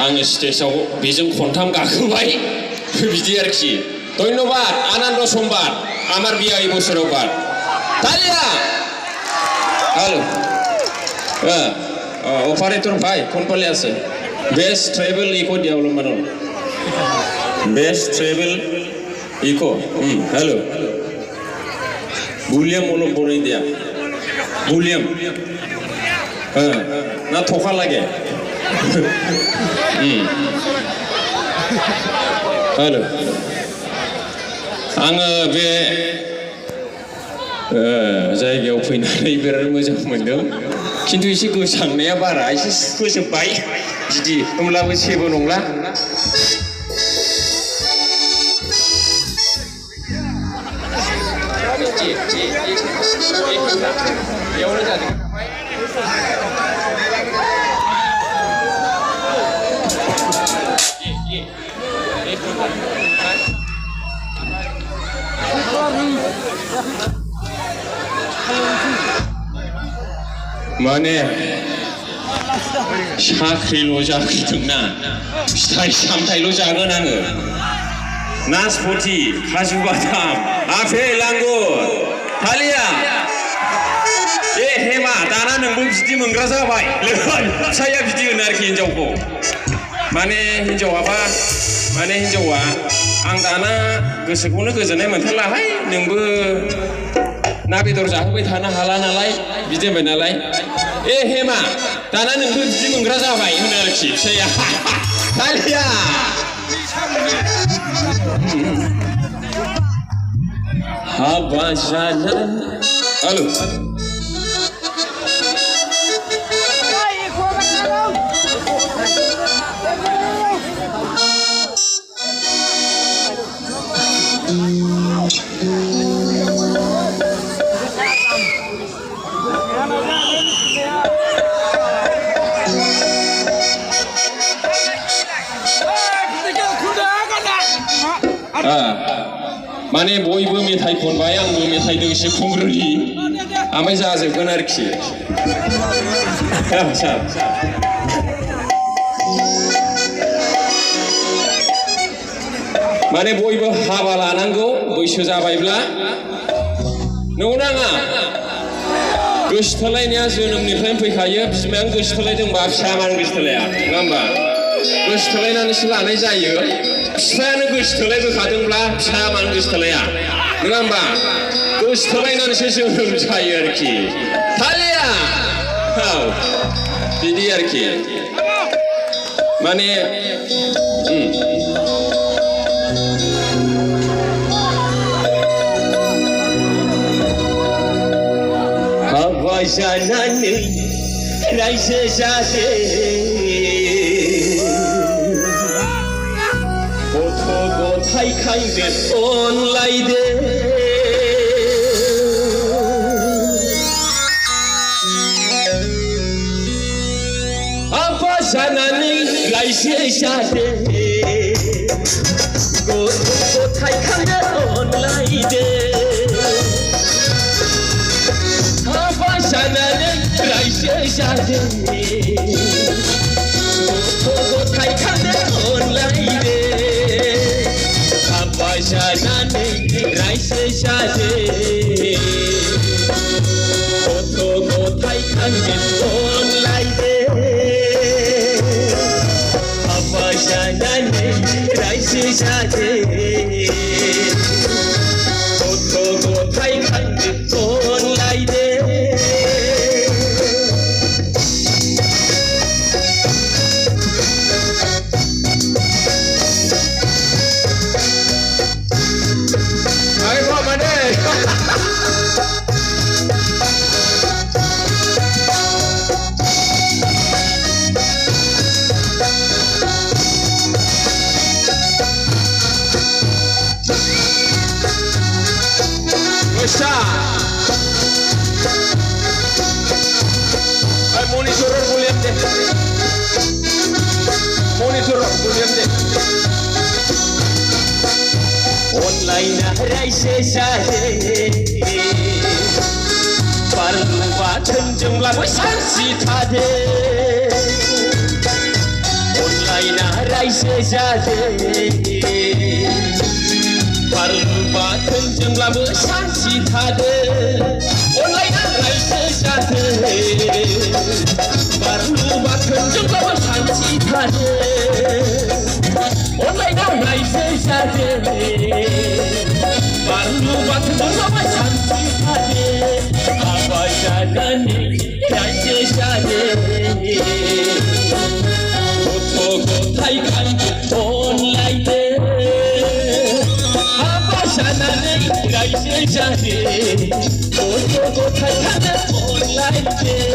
आङो स्टेजआव बेजों खनथाम गाखोबाय बिदि आरोखि धन्यबाद आनन्द सम्बाद আমার বিয়া এই বছরেও বার তালিয়া হ্যালো অপারেটর ভাই কোন পালে আছে best travel eco development best travel eco hello বুলিয়াম অলপ বড়াই দিয়া বুলিয়াম না থকা লাগে হ্যালো आङो बे जायगायाव फैनानै बिराद मोजां मोनदों खिन्थु एसे गोसांनाया बारा एसे फोजोबबाय बिदि होमब्लाबो जेबो नंला बेयावनो जादों माने साख्रिल' जागोना फिथाइ सामथाइल' जागोन आङो नासपति काजु बादाम आपेल आंगुर थालिया ए हेमा दाना नोंबो बिदि मोनग्रा जाबाय फिसाया बिदि होनो आरोखि हिनजावखौ माने हिनजावा आं दाना गोसोखौनो गोजोननाय मोनथारलाहाय नोंबो ना बेदर जाहोबाय थानो हाला नालाय बिदि होनबाय नालाय ए हेमा दाना नोंबो बिदि मोनग्रा जाबाय होनो आरोखि फिसाया थालिया हाबा जाना हेलो माने बयबो मेथाइ खनबाय आंबो मेथाइ दोंसे खनग्रोनि ओमफ्राय जाजोबगोन आरोखि माने बयबो हाबा लानांगौ बैसो जाबायब्ला नंगौ नाङा गोसोथोलायनाया जोनोमनिफ्रायनो फैखायो बिमायानो गोसोथोलायदोंबा फिसाया मानो गोसोथोलाया नङा होमबा गोसोथोलायनानैसो लानाय जायो फिफायानो गोसोथोलायबोखादोंब्ला फिसाया मानो गोसोथोलाया नङा होमबा गोसोथोलायनानैसो जोनोम जायो आरोखि थालिया औ बिदि आरोखि माने हाबा जानानै रायजो जादो गथाय खांदो अनलायदो हाबा जानानै रायजो जादो गथाय खांदो अनलायदो हाबा जानानै रायजो जादो गथाय खांदो अनलायदो जानानै रायजो जादो गथ' गथाय खांदो अनलायदो हाबा जानानै रायजो जादो गथ' गथाय खांदो अनलायदो Monitor volume deh. Monitor volume deh. Online रायजो जादो बारलु बाथोनजोंब्लाबो सानसे थादो अनलाइन रायजो जादों बारलु बाथोनजोंब्लाबो सान्थि थादों अनलायना रायजो जादों बारलु बाथोनजोंब्लाबो सान्थि थादों अनलायना रायजो जादों बारलु बाथोनजोंब्लाबो सान्थि थादों हाबा जानानै रायजो जादों गथ' गथाय गानदों अनलायदों हाबा जानानै रायजो जादों गथ' गथाय गानदों अनलायदों